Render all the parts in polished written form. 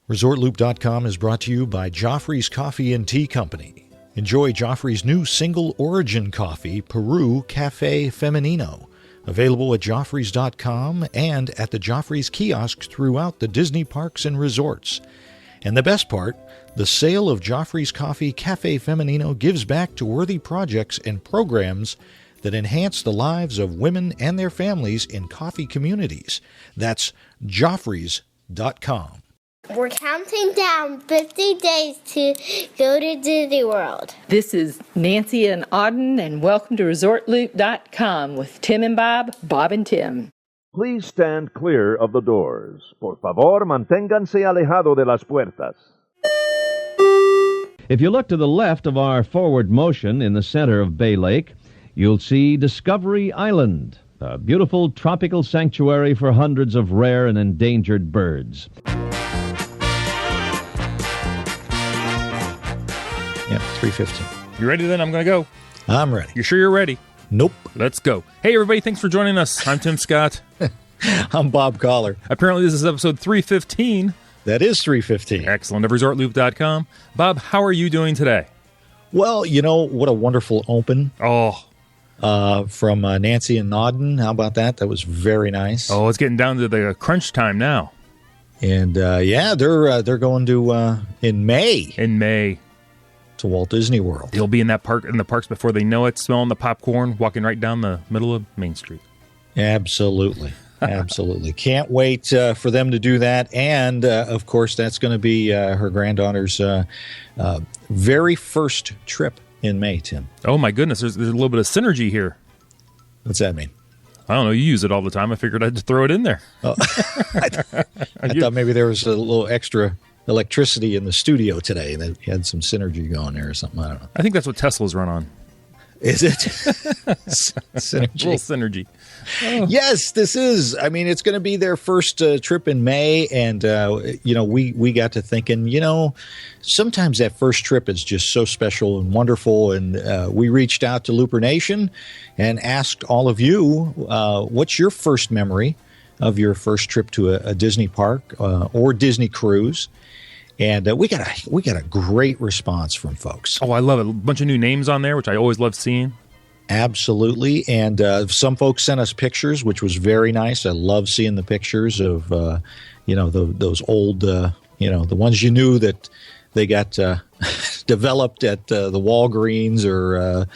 ResortLoop.com is brought to you by Joffrey's Coffee and Tea Company. Enjoy Joffrey's new single origin coffee, Peru Cafe Femenino. Available at Joffreys.com and at the Joffrey's kiosks throughout the Disney parks and resorts. And the best part, the sale of Joffrey's Coffee Cafe Femenino gives back to worthy projects and programs that enhance the lives of women and their families in coffee communities. That's Joffreys.com. We're counting down 50 days to go to Disney World. This is Nancy and Auden, and welcome to ResortLoop.com with Tim and Bob, Bob and Tim. Please stand clear of the doors. Por favor, manténganse alejado de las puertas. If you look to the left of our forward motion in the center of Bay Lake, you'll see Discovery Island, a beautiful tropical sanctuary for hundreds of rare and endangered birds. Yeah, 3:15. You ready then? I'm going to go. I'm ready. You sure you're ready? Nope. Let's go. Hey, everybody. Thanks for joining us. I'm Tim Scott. I'm Bob Collar. Apparently, this is episode 315. That is 3:15. Excellent. Of ResortLoop.com. Bob, how are you doing today? Well, you know, what a wonderful open. From Nancy and Auden. How about that? That was very nice. Oh, it's getting down to the crunch time now. And, they're going to, in May. In May. To Walt Disney World. They'll be in the parks before they know it, smelling the popcorn, walking right down the middle of Main Street. Absolutely. Absolutely. Can't wait for them to do that. And, of course, that's going to be her granddaughter's very first trip in May, Tim. Oh, my goodness. There's a little bit of synergy here. What's that mean? I don't know. You use it all the time. I figured I'd just throw it in there. Oh. I thought maybe there was a little extra electricity in the studio today, and that had some synergy going there or something. I don't know. I think that's what Teslas run on. Is it? Synergy. A little synergy. Oh. Yes, this is. I mean, it's going to be their first trip in May, and, we got to thinking, sometimes that first trip is just so special and wonderful, and we reached out to LooperNation and asked all of you, what's your first memory of your first trip to a Disney park or Disney cruise? And we got a great response from folks. Oh, I love it. A bunch of new names on there, which I always love seeing. Absolutely. And some folks sent us pictures, which was very nice. I love seeing the pictures of, those old, the ones you knew that they got developed at the Walgreens or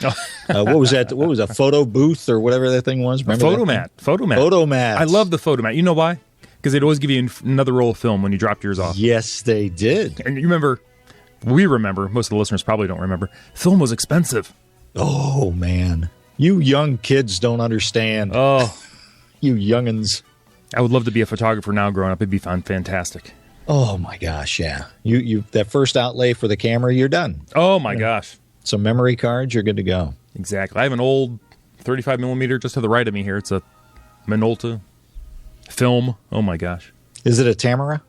what was that? What was a photo booth or whatever that thing was? Remember Photomat. I love the Photomat. You know why? Because they'd always give you another roll of film when you dropped yours off. Yes, they did. And we remember, most of the listeners probably don't remember, film was expensive. Oh, man. You young kids don't understand. Oh. You youngins. I would love to be a photographer now growing up. It'd be fantastic. Oh, my gosh, yeah. You that first outlay for the camera, you're done. Oh, my gosh. Some memory cards, you're good to go. Exactly. I have an old 35 millimeter just to the right of me here. It's a Minolta film. Oh my gosh. Is it a Tamara?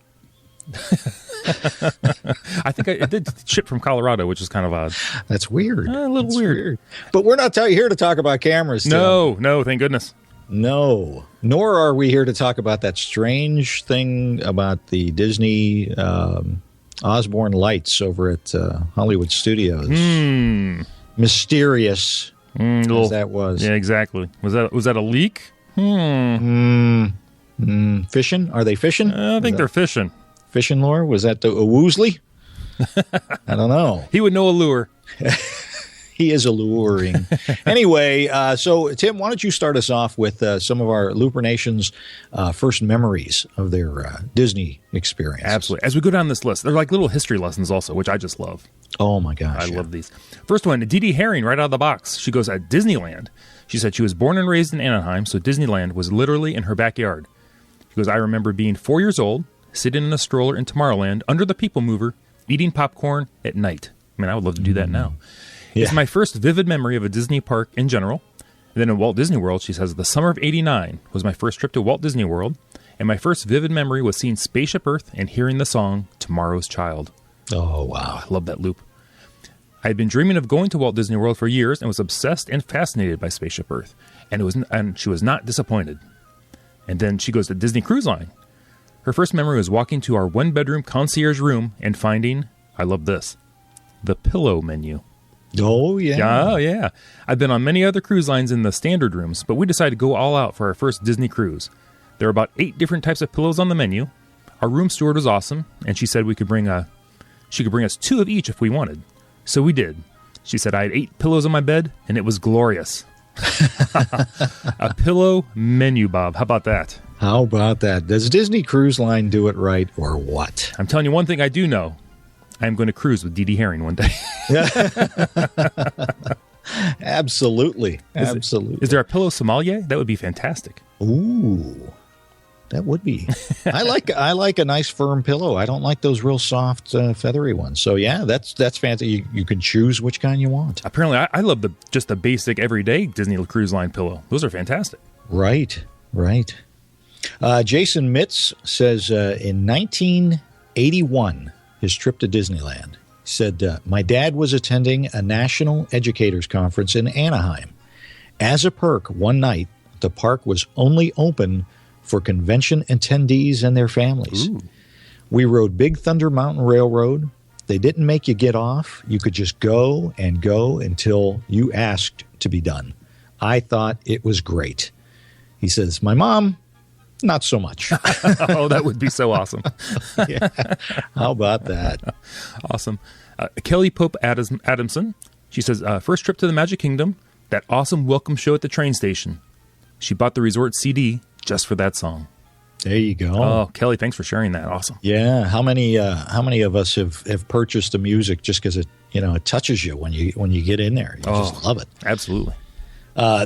I think it did ship from Colorado, which is kind of odd. That's weird. A little weird. But we're not here to talk about cameras. No, thank goodness. No. Nor are we here to talk about that strange thing about the Disney Osborne lights over at Hollywood Studios. Mysterious as that was. Yeah, exactly. Was that a leak? Fishing? Are they fishing? I think they're fishing. Fishing lure? Was that a Woosley? I don't know. He would know a lure. He is alluring. Anyway, so Tim, why don't you start us off with some of our Looper Nation's first memories of their Disney experience? Absolutely. As we go down this list, they're like little history lessons also, which I just love. Oh, my gosh. I love these. First one, Dee Dee Herring, right out of the box. She goes, at Disneyland. She said she was born and raised in Anaheim, so Disneyland was literally in her backyard. She goes, I remember being 4 years old, sitting in a stroller in Tomorrowland, under the People Mover, eating popcorn at night. I mean, I would love to do that now. Yeah. It's my first vivid memory of a Disney park in general. And then in Walt Disney World, she says, the summer of '89 was my first trip to Walt Disney World, and my first vivid memory was seeing Spaceship Earth and hearing the song Tomorrow's Child. Oh, wow. I love that loop. I had been dreaming of going to Walt Disney World for years and was obsessed and fascinated by Spaceship Earth. And she was not disappointed. And then she goes to Disney Cruise Line. Her first memory was walking to our one-bedroom concierge room and finding, I love this, the pillow menu. Oh, yeah. Oh, yeah. I've been on many other cruise lines in the standard rooms, but we decided to go all out for our first Disney cruise. There were about 8 different types of pillows on the menu. Our room steward was awesome, and she said she could bring us 2 of each if we wanted. So we did. She said I had 8 pillows on my bed, and it was glorious. A pillow menu, Bob. How about that? How about that? Does Disney Cruise Line do it right or what? I'm telling you one thing I do know. I'm going to cruise with Dee Herring one day. Absolutely. Absolutely. Is there a pillow sommelier? That would be fantastic. Ooh, that would be. I like a nice firm pillow. I don't like those real soft, feathery ones. So yeah, that's fancy. You can choose which kind you want. Apparently, I love just the basic everyday Disney Cruise Line pillow. Those are fantastic. Right. Jason Mitz says in 1981, his trip to Disneyland, he said, my dad was attending a National Educators Conference in Anaheim. As a perk, one night, the park was only open for convention attendees and their families. Ooh. We rode Big Thunder Mountain Railroad. They didn't make you get off. You could just go and go until you asked to be done. I thought it was great. He says, my mom, not so much. Oh, that would be so awesome. Yeah. How about that? Awesome. Kelly Pope Adamson, she says, first trip to the Magic Kingdom, that awesome welcome show at the train station. She bought the resort CD just for that song. There you go. Oh, Kelly, thanks for sharing that. Awesome. Yeah. How many of us have purchased the music just because it touches you when you get in there? You just love it. Absolutely.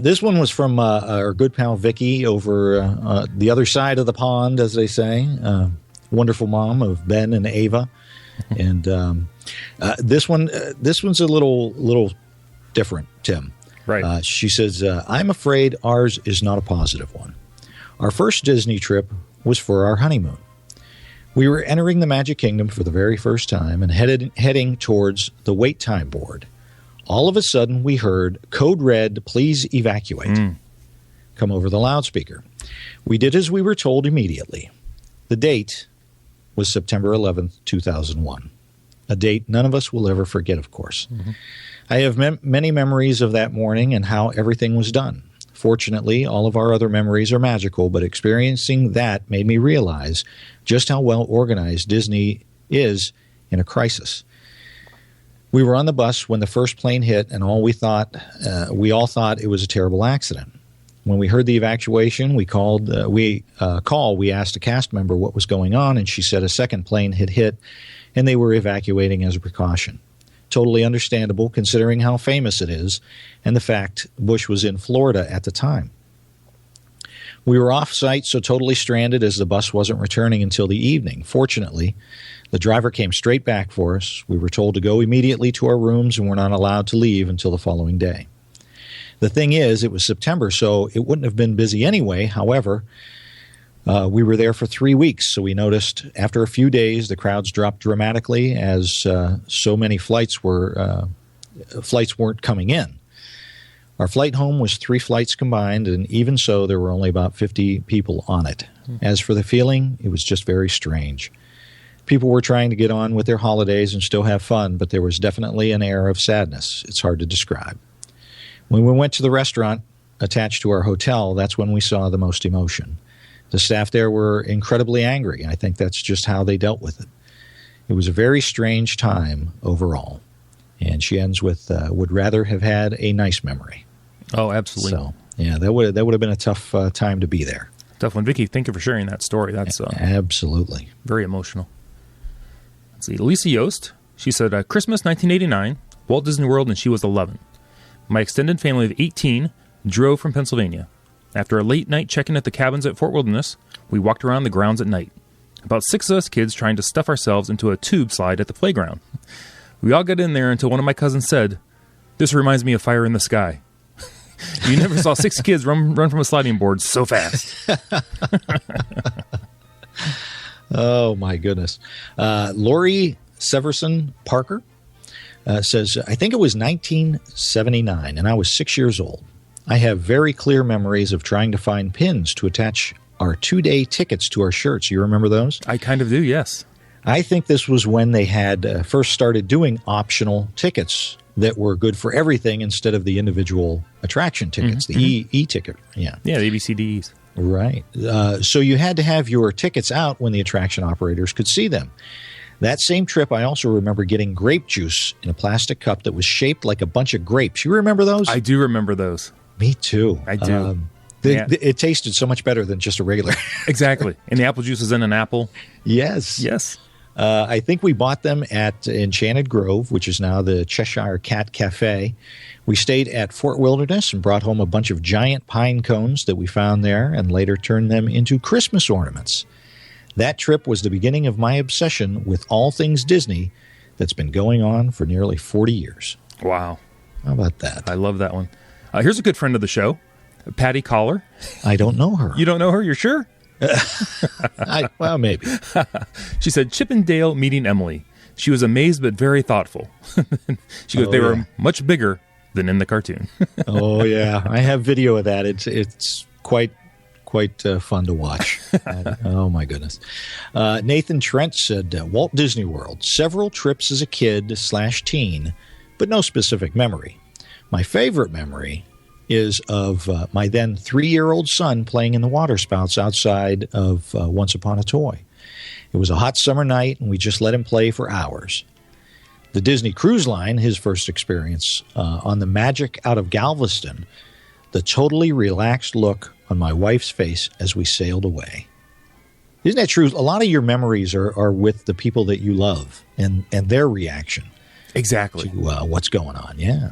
This one was from our good pal Vicky over the other side of the pond, as they say. Wonderful mom of Ben and Ava, and this one's a little different, Tim. Right. She says, "I'm afraid ours is not a positive one. Our first Disney trip was for our honeymoon. We were entering the Magic Kingdom for the very first time and heading towards the wait time board. All of a sudden, we heard, code red, please evacuate, come over the loudspeaker. We did as we were told immediately. The date was September 11th, 2001. A date none of us will ever forget, of course. Mm-hmm. I have many memories of that morning and how everything was done. Fortunately, all of our other memories are magical, but experiencing that made me realize just how well organized Disney is in a crisis. We were on the bus when the first plane hit, and we all thought it was a terrible accident. When we heard the evacuation, we asked a cast member what was going on, and she said a second plane had hit, and they were evacuating as a precaution. Totally understandable, considering how famous it is, and the fact Bush was in Florida at the time. We were off-site, so totally stranded as the bus wasn't returning until the evening. Fortunately, the driver came straight back for us. We were told to go immediately to our rooms and were not allowed to leave until the following day. The thing is, it was September, so it wouldn't have been busy anyway. However, we were there for 3 weeks, so we noticed after a few days the crowds dropped dramatically as so many flights weren't coming in. Our flight home was 3 flights combined, and even so, there were only about 50 people on it. As for the feeling, it was just very strange. People were trying to get on with their holidays and still have fun, but there was definitely an air of sadness. It's hard to describe. When we went to the restaurant attached to our hotel, that's when we saw the most emotion. The staff there were incredibly angry. I think that's just how they dealt with it. It was a very strange time overall. And she ends with, would rather have had a nice memory. Oh, absolutely. So, yeah, that would have been a tough time to be there. Tough one. Vicky, thank you for sharing that story. That's absolutely very emotional. Let's see. Lisa Yost, she said, Christmas 1989, Walt Disney World, and she was 11. My extended family of 18 drove from Pennsylvania. After a late night check-in at the cabins at Fort Wilderness, we walked around the grounds at night. About 6 of us kids trying to stuff ourselves into a tube slide at the playground. We all got in there until one of my cousins said, "This reminds me of Fire in the Sky." You never saw 6 kids run from a sliding board so fast. Oh, my goodness. Lori Severson Parker says, I think it was 1979, and I was 6 years old. I have very clear memories of trying to find pins to attach our 2-day tickets to our shirts. You remember those? I kind of do, yes. I think this was when they had first started doing optional tickets that were good for everything instead of the individual attraction tickets, the e-ticket. Yeah. Yeah, the ABCDs. Right. So you had to have your tickets out when the attraction operators could see them. That same trip, I also remember getting grape juice in a plastic cup that was shaped like a bunch of grapes. You remember those? I do remember those. Me too. I do. It tasted so much better than just a regular. Exactly. And the apple juice is in an apple. Yes. Yes. I think we bought them at Enchanted Grove, which is now the Cheshire Cat Cafe. We stayed at Fort Wilderness and brought home a bunch of giant pine cones that we found there and later turned them into Christmas ornaments. That trip was the beginning of my obsession with all things Disney that's been going on for nearly 40 years. Wow. How about that? I love that one. Here's a good friend of the show, Patty Collar. I don't know her. You don't know her? You're sure? Well, maybe. She said, Chip and Dale meeting Emily. She was amazed but very thoughtful. She goes, they were much bigger than in the cartoon. Oh, yeah. I have video of that. It's quite fun to watch. Oh, my goodness. Nathan Trent said, Walt Disney World, several trips as a kid/teen, but no specific memory. My favorite memory is of my then 3-year-old son playing in the water spouts outside of Once Upon a Toy. It was a hot summer night, and we just let him play for hours. The Disney Cruise Line, his first experience, on the Magic out of Galveston, the totally relaxed look on my wife's face as we sailed away. Isn't that true? A lot of your memories are with the people that you love and their reaction. Exactly. To what's going on, yeah.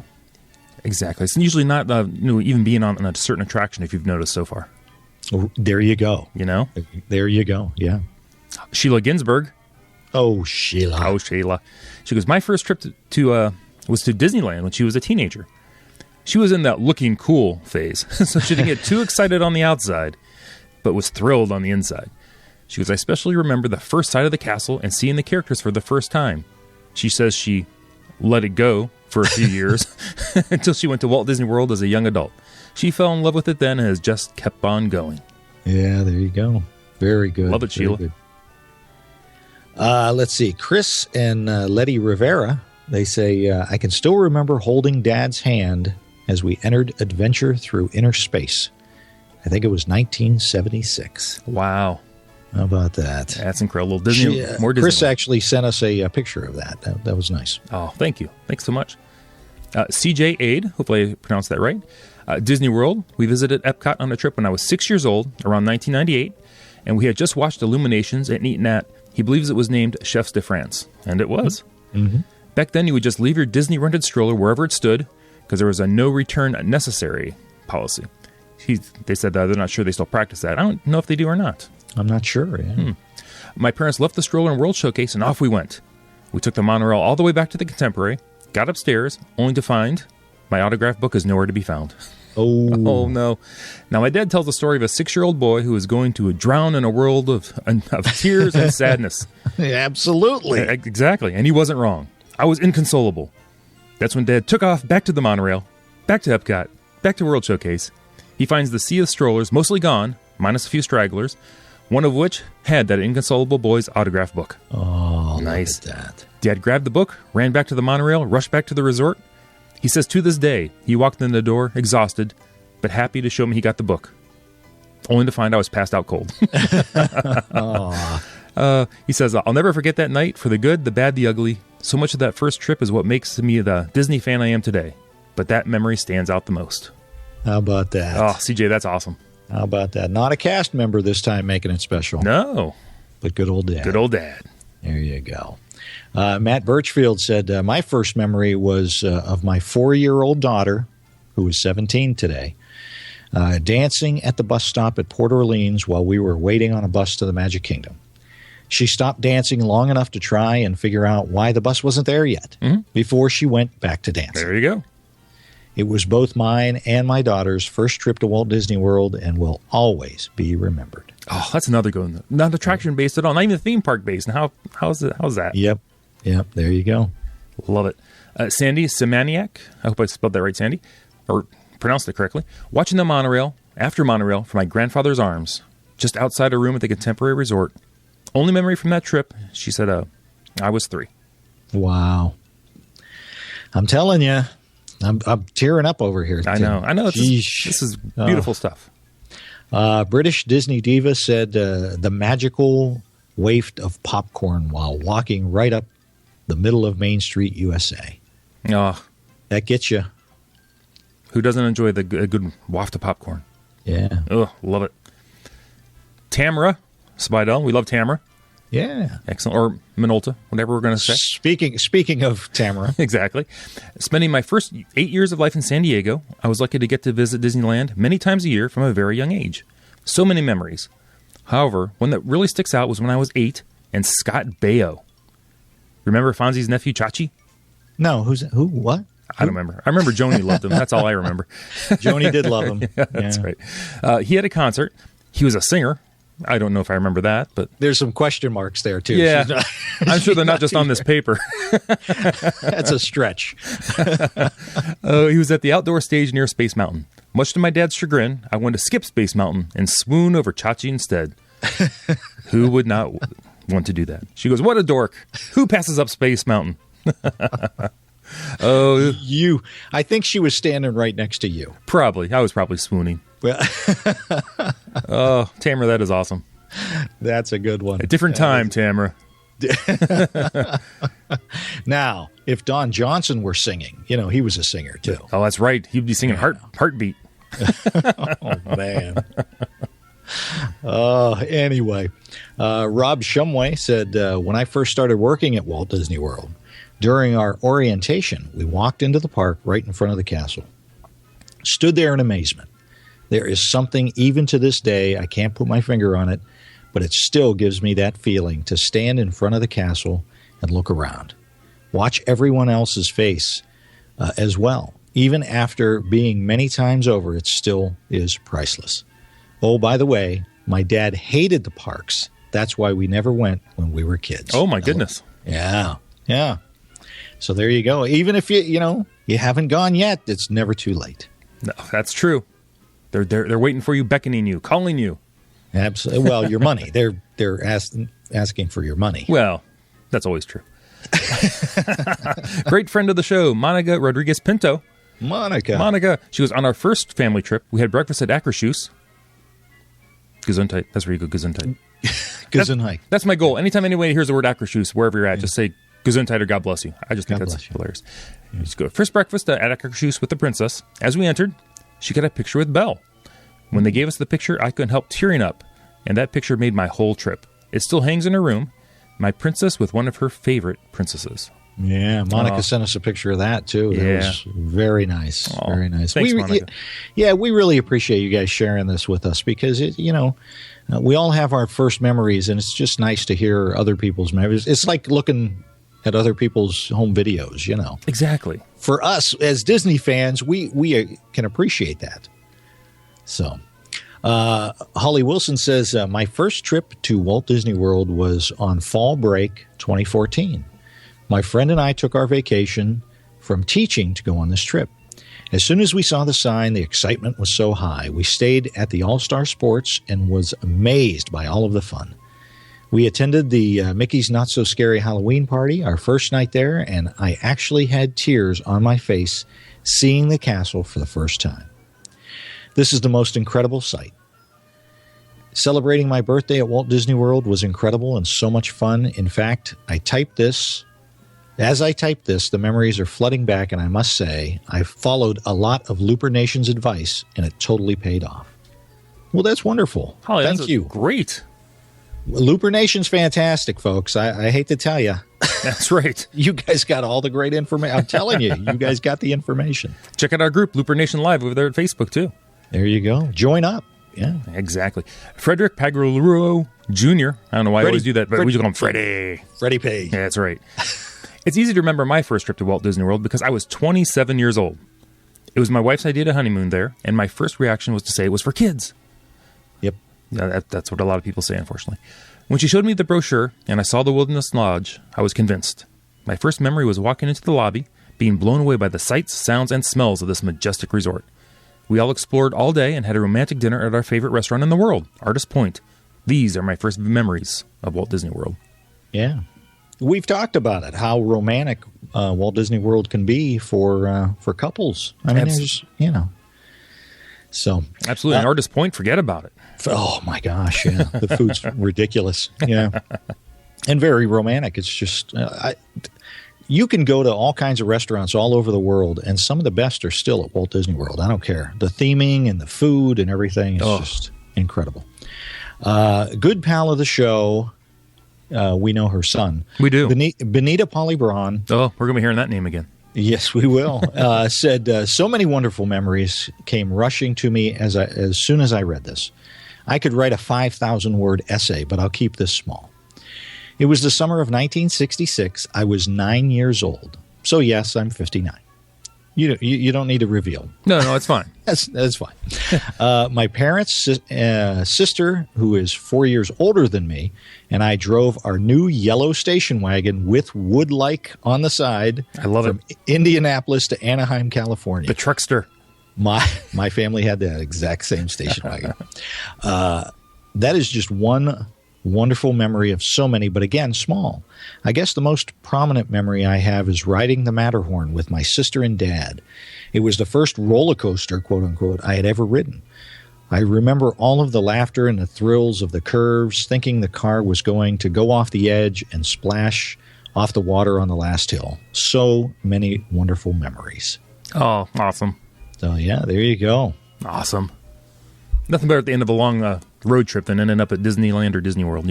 Exactly. It's usually not even being on a certain attraction if you've noticed so far. There you go. You know? There you go, yeah. Sheila Ginsburg. Oh, Sheila. Oh, Sheila. She goes, my first trip was to Disneyland when she was a teenager. She was in that looking cool phase, so she didn't get too excited on the outside, but was thrilled on the inside. She goes, I especially remember the first sight of the castle and seeing the characters for the first time. She says she let it go for a few years until she went to Walt Disney World as a young adult. She fell in love with it then and has just kept on going. Yeah, there you go. Very good. Love it, Sheila. Good. Let's see. Chris and Letty Rivera, they say, I can still remember holding Dad's hand as we entered adventure through inner space. I think it was 1976. Wow. How about that? That's incredible. Disney, more Disney. Chris actually sent us a picture of that. That was nice. Oh, thank you. Thanks so much. CJ Aid, hopefully I pronounced that right. Disney World, we visited Epcot on a trip when I was 6 years old, around 1998, and we had just watched Illuminations and eaten at, he believes it was named Chefs de France, and it was. Mm-hmm. Back then, you would just leave your Disney-rented stroller wherever it stood, because there was a no return necessary policy. They said they're not sure they still practice that. I don't know if they do or not. I'm not sure. Yeah. My parents left the stroller in World Showcase, and off we went. We took the monorail all the way back to the Contemporary, got upstairs, only to find my autograph book is nowhere to be found. Oh, no. Now, my dad tells the story of a 6-year-old boy who is going to drown in a world of tears and sadness. Absolutely. Exactly, and he wasn't wrong. I was inconsolable. That's when Dad took off back to the monorail, back to Epcot, back to World Showcase. He finds the sea of strollers mostly gone, minus a few stragglers, one of which had that inconsolable boy's autograph book. Oh, nice. Look at that. Dad grabbed the book, ran back to the monorail, rushed back to the resort. He says to this day, he walked in the door, exhausted, but happy to show me he got the book, only to find I was passed out cold. He says, I'll never forget that night for the good, the bad, the ugly. So much of that first trip is what makes me the Disney fan I am today. But that memory stands out the most. How about that? Oh, CJ, that's awesome. How about that? Not a cast member this time making it special. No. But good old Dad. Good old Dad. There you go. Matt Birchfield said, my first memory was of my 4-year-old daughter, who is 17 today, dancing at the bus stop at Port Orleans while we were waiting on a bus to the Magic Kingdom. She stopped dancing long enough to try and figure out why the bus wasn't there yet before she went back to dancing. There you go. It was both mine and my daughter's first trip to Walt Disney World and will always be remembered. Oh, that's another good one. Not attraction-based at all. Not even theme park-based. And how's that? Yep. There you go. Love it. Sandy Simaniak, I hope I spelled that right, Sandy, or pronounced it correctly. Watching the monorail, after monorail, from my grandfather's arms. just outside a room at the Contemporary Resort. Only memory from that trip, she said, I was 3. Wow. I'm telling you, I'm tearing up over here. I know. This is beautiful stuff. British Disney diva said the magical waft of popcorn while walking right up the middle of Main Street, USA. Oh, that gets you. Who doesn't enjoy a good waft of popcorn? Yeah. Oh, love it. Tamara Spidell. We love Tamara. Yeah. Excellent. Or Minolta, whatever we're going to say. Speaking of Tamara. Exactly. Spending my first 8 years of life in San Diego, I was lucky to get to visit Disneyland many times a year from a very young age. So many memories. However, one that really sticks out was when I was 8 and Scott Baio. Remember Fonzie's nephew, Chachi? No, who? What? I don't remember. I remember Joni loved him. That's all I remember. Joni did love him. Yeah, that's right. He had a concert. He was a singer. I don't know if I remember that, but there's some question marks there too. Yeah, I'm sure they're not just on this paper. That's a stretch. He was at the outdoor stage near Space Mountain. Much to my dad's chagrin, I wanted to skip Space Mountain and swoon over Chachi instead. Who would not want to do that? She goes, "What a dork! Who passes up Space Mountain?" Oh, you! I think she was standing right next to you. Probably, I was probably swooning. Well, oh, Tamara, that is awesome. That's a good one. A different time, Tamara. Now, if Don Johnson were singing, he was a singer too. Oh, that's right. He'd be singing Heartbeat. Oh, man. Anyway, Rob Shumway said, when I first started working at Walt Disney World, during our orientation, we walked into the park right in front of the castle. Stood there in amazement. There is something, even to this day, I can't put my finger on it, but it still gives me that feeling to stand in front of the castle and look around. Watch everyone else's face as well. Even after being many times over, it still is priceless. Oh, by the way, my dad hated the parks. That's why we never went when we were kids. Oh, my goodness. Yeah. So there you go. Even if you haven't gone yet, it's never too late. No, that's true. They're waiting for you, beckoning you, calling you. Absolutely. Well, your money. They're asking for your money. Well, that's always true. Great friend of the show, Monica Rodriguez Pinto. Monica. She was on our first family trip. We had breakfast at Akershus. Gesundheit. That's where you go, Gesundheit. Gesundheit. That's my goal. Anytime anybody hears the word Akershus, wherever you're at, just say Gesundheit or God bless you. I just think that's hilarious. Just go first breakfast at Akershus with the princess. As we entered, she got a picture with Belle. When they gave us the picture, I couldn't help tearing up, and that picture made my whole trip. It still hangs in her room. My princess with one of her favorite princesses. Yeah, Monica sent us a picture of that, too. That was very nice. Very nice. Thanks, Monica. We really appreciate you guys sharing this with us because, we all have our first memories, and it's just nice to hear other people's memories. It's like looking at other people's home videos, Exactly. For us, as Disney fans, we can appreciate that. So, Holly Wilson says, my first trip to Walt Disney World was on fall break 2014. My friend and I took our vacation from teaching to go on this trip. As soon as we saw the sign, the excitement was so high. We stayed at the All-Star Sports and was amazed by all of the fun. We attended the Mickey's Not So Scary Halloween party, our first night there, and I actually had tears on my face seeing the castle for the first time. This is the most incredible sight. Celebrating my birthday at Walt Disney World was incredible and so much fun. In fact, as I typed this, the memories are flooding back, and I must say, I followed a lot of LooperNation's advice, and it totally paid off. Well, that's wonderful. Holly, Thank you. Great. LooperNation's fantastic, folks. I hate to tell you. That's right. You guys got all the great information. I'm telling you, you guys got the information. Check out our group, LooperNation Live, over there at Facebook, too. There you go. Join up. Yeah. Exactly. Frederick Pagliaro Jr. I don't know why I always do that, but we just call him Freddie. Freddie Page. Yeah, that's right. It's easy to remember my first trip to Walt Disney World because I was 27 years old. It was my wife's idea to honeymoon there, and my first reaction was to say it was for kids. Yep. That's what a lot of people say, unfortunately. When she showed me the brochure and I saw the Wilderness Lodge, I was convinced. My first memory was walking into the lobby, being blown away by the sights, sounds, and smells of this majestic resort. We all explored all day and had a romantic dinner at our favorite restaurant in the world, Artist Point. These are my first memories of Walt Disney World. Yeah. We've talked about it, how romantic Walt Disney World can be for couples. I mean, there's, So absolutely. And Artist Point, forget about it. Oh, my gosh. Yeah. The food's ridiculous. Yeah. And very romantic. It's just, you can go to all kinds of restaurants all over the world, and some of the best are still at Walt Disney World. I don't care. The theming and the food and everything is just incredible. Good pal of the show. We know her son. We do. Benita Polly-Braun. Oh, we're going to be hearing that name again. Yes, we will. Said, so many wonderful memories came rushing to me as soon as I read this. I could write a 5,000-word essay, but I'll keep this small. It was the summer of 1966. I was 9 years old. So, yes, I'm 59. You don't need to reveal. No, it's fine. That's fine. My parents' sister, who is 4 years older than me, and I drove our new yellow station wagon with wood-like on the side. I love from Indianapolis to Anaheim, California. The truckster. My family had that exact same station wagon. That is just one wonderful memory of so many, but again, small. I guess the most prominent memory I have is riding the Matterhorn with my sister and dad. It was the first roller coaster, quote unquote, I had ever ridden. I remember all of the laughter and the thrills of the curves, thinking the car was going to go off the edge and splash off the water on the last hill. So many wonderful memories. Oh, awesome. So, yeah, there you go. Awesome. Nothing better at the end of a long road trip than ending up at Disneyland or Disney World,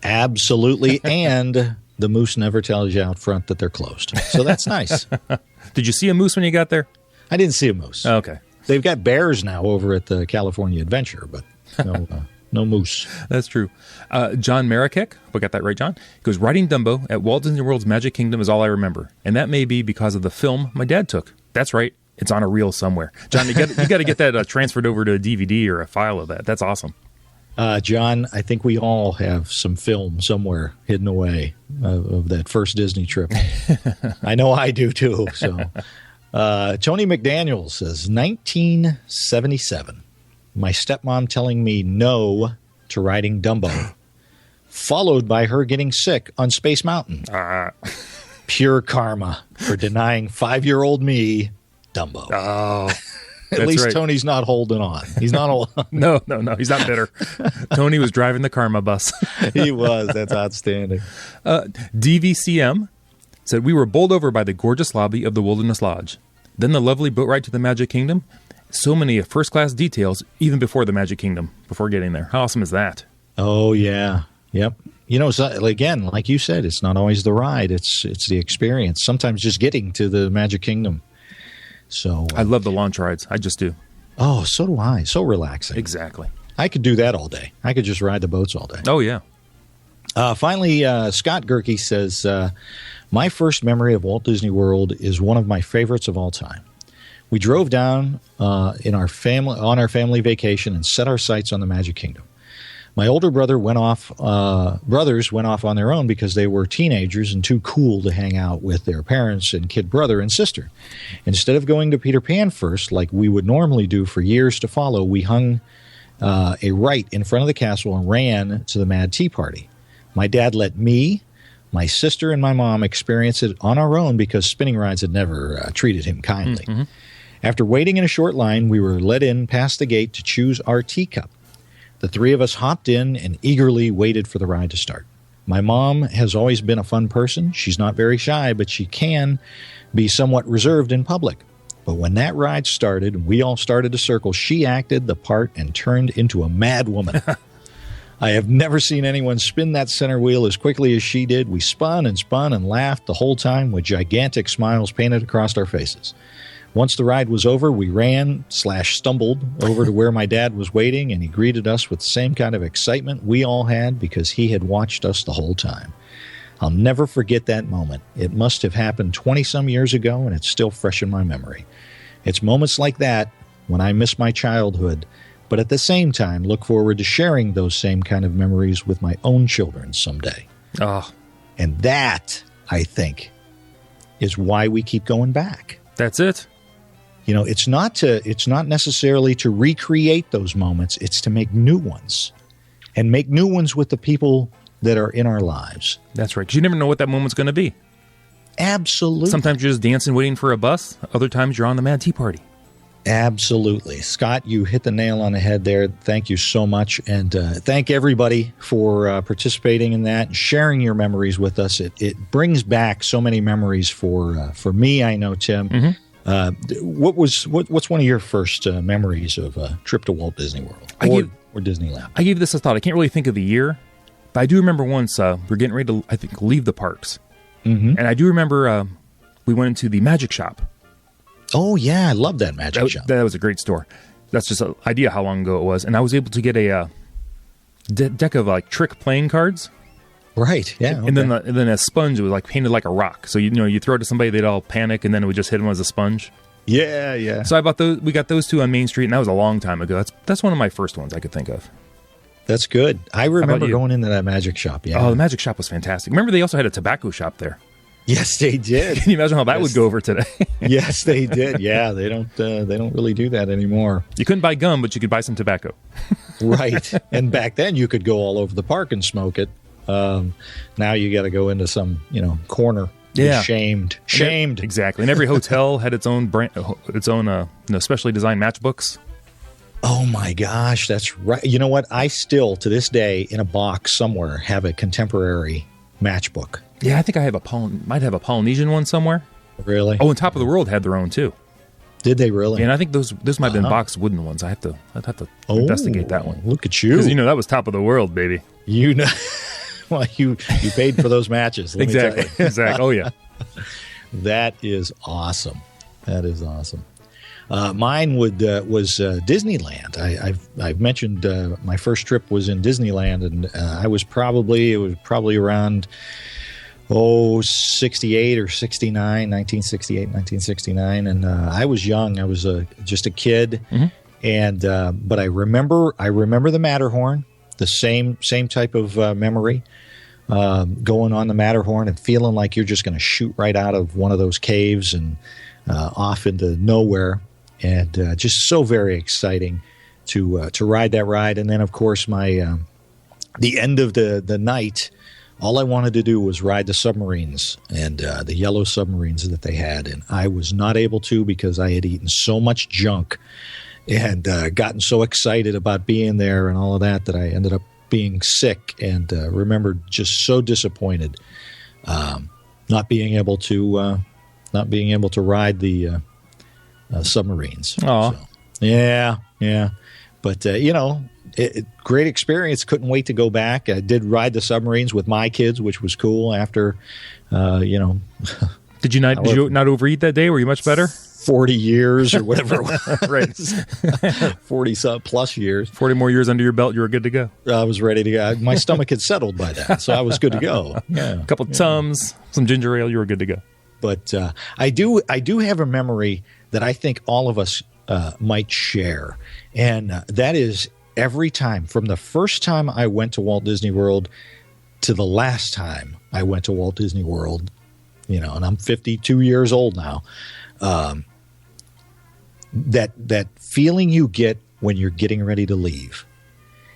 Absolutely. And the moose never tells you out front that they're closed. So that's nice. Did you see a moose when you got there? I didn't see a moose. Okay. They've got bears now over at the California Adventure, but no moose. That's true. John Marakek, if I got that right, John, goes, riding Dumbo at Walt Disney World's Magic Kingdom is all I remember. And that may be because of the film my dad took. That's right. It's on a reel somewhere. John, you got to get that transferred over to a DVD or a file of that. That's awesome. John, I think we all have some film somewhere hidden away of that first Disney trip. I know I do too. So, Tony McDaniel says, 1977. My stepmom telling me no to riding Dumbo, followed by her getting sick on Space Mountain. Pure karma for denying 5-year-old me Dumbo. Oh, at least right. Tony's not holding on. He's not holding on. No, he's not bitter. Tony was driving the karma bus. He was. That's outstanding. DVCM said, we were bowled over by the gorgeous lobby of the Wilderness Lodge. Then the lovely boat ride to the Magic Kingdom. So many first-class details, even before the Magic Kingdom, before getting there. How awesome is that? Oh, yeah. Yep. Again, like you said, it's not always the ride. It's the experience. Sometimes just getting to the Magic Kingdom. So I love the launch rides. I just do. Oh, so do I. So relaxing. Exactly. I could do that all day. I could just ride the boats all day. Oh, yeah. Finally, Scott Gerke says, my first memory of Walt Disney World is one of my favorites of all time. We drove down on our family vacation and set our sights on the Magic Kingdom. My older brothers went off on their own because they were teenagers and too cool to hang out with their parents and kid brother and sister. Instead of going to Peter Pan first, like we would normally do for years to follow, we hung a right in front of the castle and ran to the Mad Tea Party. My dad let me, my sister, and my mom experience it on our own because spinning rides had never treated him kindly. Mm-hmm. After waiting in a short line, we were let in past the gate to choose our teacup. The three of us hopped in and eagerly waited for the ride to start. My mom has always been a fun person. She's not very shy, but she can be somewhat reserved in public. But when that ride started and we all started to circle, she acted the part and turned into a mad woman. I have never seen anyone spin that center wheel as quickly as she did. We spun and laughed the whole time with gigantic smiles painted across our faces. Once the ride was over, we ran/stumbled over to where my dad was waiting, and he greeted us with the same kind of excitement we all had because he had watched us the whole time. I'll never forget that moment. It must have happened 20-some years ago, and it's still fresh in my memory. It's moments like that when I miss my childhood, but at the same time look forward to sharing those same kind of memories with my own children someday. Oh. And that, I think, is why we keep going back. That's it. it's not necessarily to recreate those moments. It's to make new ones, and make new ones with the people that are in our lives. That's right. 'Cause you never know what that moment's going to be. Absolutely. Sometimes you're just dancing, waiting for a bus. Other times you're on the Mad Tea Party. Absolutely. Scott, you hit the nail on the head there. Thank you so much. And thank everybody for participating in that and sharing your memories with us. It brings back so many memories for me, I know, Tim. What's one of your first memories of a trip to Walt Disney World or Disneyland? I gave this a thought. I can't really think of the year, but I do remember once we're getting ready to, I think, leave the parks. And I do remember we went into the magic shop. Oh, yeah. I love that magic shop. That was a great store. That's just an idea how long ago it was. And I was able to get a deck of like trick playing cards. Right, yeah. Okay. And then a sponge was like painted like a rock. So, you throw it to somebody, they'd all panic, and then it would just hit them as a sponge. Yeah, yeah. So I bought those. We got those two on Main Street, and that was a long time ago. That's one of my first ones I could think of. That's good. I remember going into that magic shop, yeah. Oh, the magic shop was fantastic. Remember they also had a tobacco shop there. Yes, they did. Can you imagine how that would go over today? Yes, they did. Yeah, they don't really do that anymore. You couldn't buy gum, but you could buy some tobacco. Right. And back then you could go all over the park and smoke it. Now you got to go into some, corner. Yeah. Shamed. Exactly. And every hotel had its own brand, its own specially designed matchbooks. Oh my gosh, that's right. You know what? I still, to this day, in a box somewhere, have a contemporary matchbook. Yeah, I think I have might have a Polynesian one somewhere. Really? Oh, and Top of the World had their own too. Did they really? Yeah, and I think those might have been boxed wooden ones. I'd have to investigate that one. Look at you. Because that was Top of the World, baby. Well, you paid for those matches. Exactly. Oh yeah. That is awesome. Mine was Disneyland. I've mentioned my first trip was in Disneyland, and it was probably around 68 or 69, 1969, and I was young. I was just a kid, and but I remember the Matterhorn, the same type of memory. Going on the Matterhorn and feeling like you're just going to shoot right out of one of those caves and off into nowhere, and just so very exciting to ride that ride. And then, of course, the end of the night, all I wanted to do was ride the submarines and the yellow submarines that they had, and I was not able to because I had eaten so much junk and gotten so excited about being there and all of that I ended up being sick, and remember just so disappointed not being able to ride the submarines. Oh, so, yeah. But great experience. Couldn't wait to go back. I did ride the submarines with my kids, which was cool. After Did you not overeat that day? Were you much better? 40 years or whatever it was. Right. 40 plus years. 40 more years under your belt, you were good to go. I was ready to go. My stomach had settled by then, so I was good to go. Yeah. A couple of Tums, some ginger ale, you were good to go. But I do have a memory that I think all of us might share, and that is every time, from the first time I went to Walt Disney World to the last time I went to Walt Disney World, and I'm 52 years old now, that feeling you get when you're getting ready to leave,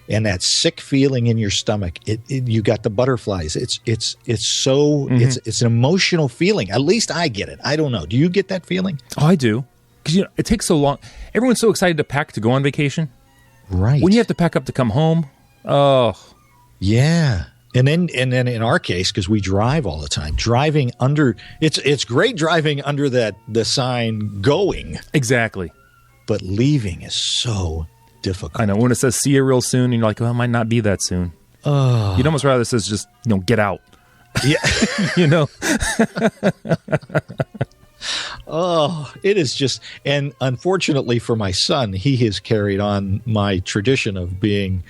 and that sick feeling in your stomach, you got the butterflies. It's so it's an emotional feeling. At least I get it. I don't know. Do you get that feeling? Oh, I do. Because it takes so long. Everyone's so excited to pack to go on vacation. Right. When you have to pack up to come home, oh. Yeah. And then in our case, because we drive all the time, driving under it's great driving under the sign going. Exactly. But leaving is so difficult. I know. When it says see you real soon, and you're like, well, it might not be that soon. You'd almost rather it says just, get out. Yeah. Oh, it is just, and unfortunately for my son, he has carried on my tradition of being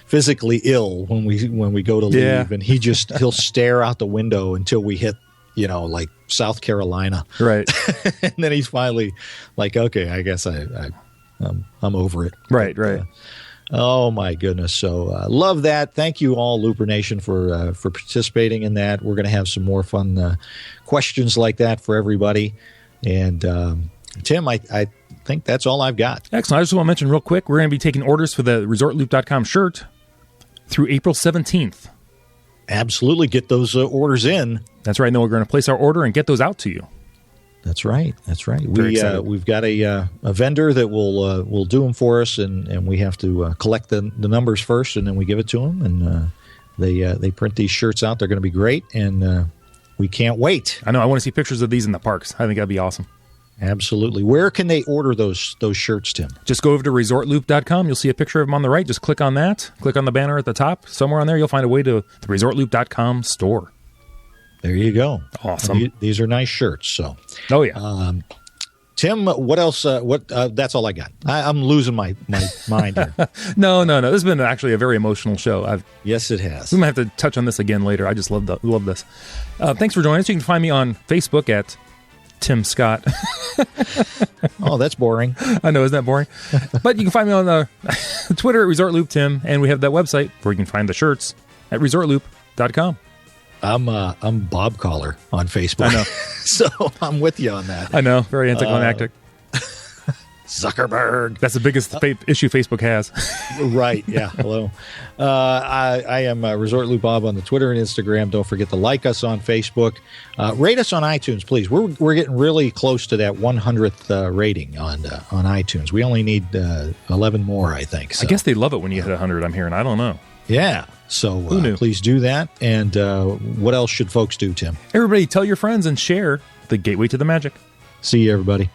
physically ill when we go to leave, and he'll stare out the window until we hit, like South Carolina, right? And then he's finally like, okay, I guess I'm over it, right. Oh my goodness! So love that. Thank you all, LooperNation, for participating in that. We're going to have some more fun questions like that for everybody, and Tim, I think that's all I've got. Excellent. I just want to mention real quick, we're going to be taking orders for the ResortLoop.com shirt through April 17th. Absolutely. Get those orders in. That's right. And then we're going to place our order and get those out to you. That's right. That's right. Very excited. We've got a vendor that will do them for us, and we have to collect the numbers first, and then we give it to them, and they print these shirts out. They're going to be great, and we can't wait. I know. I want to see pictures of these in the parks. I think that'd be awesome. Absolutely. Where can they order those shirts, Tim? Just go over to ResortLoop.com. You'll see a picture of them on the right. Just click on that. Click on the banner at the top. Somewhere on there, you'll find a way to the ResortLoop.com store. There you go. Awesome. These are nice shirts. So, oh yeah. Tim, what else? That's all I got. I'm losing my mind here. No. This has been actually a very emotional show. Yes, it has. We might have to touch on this again later. I just love this. Thanks for joining us. You can find me on Facebook at Tim Scott. Oh, that's boring. I know, isn't that boring? But you can find me on Twitter at ResortLoop Tim, and we have that website where you can find the shirts at ResortLoop.com. I'm Bob Caller on Facebook. I know. So I'm with you on that. I know. Very anticlimactic. Zuckerberg. That's the biggest issue Facebook has. Right. Yeah. Hello. I am Resort Loop Bob on the Twitter and Instagram. Don't forget to like us on Facebook. Rate us on iTunes, please. We're getting really close to that 100th rating on iTunes. We only need 11 more, I think. So. I guess they love it when you hit 100. I'm hearing. I don't know. Yeah. So please do that. And what else should folks do, Tim? Everybody, tell your friends and share the Gateway to the Magic. See you, everybody.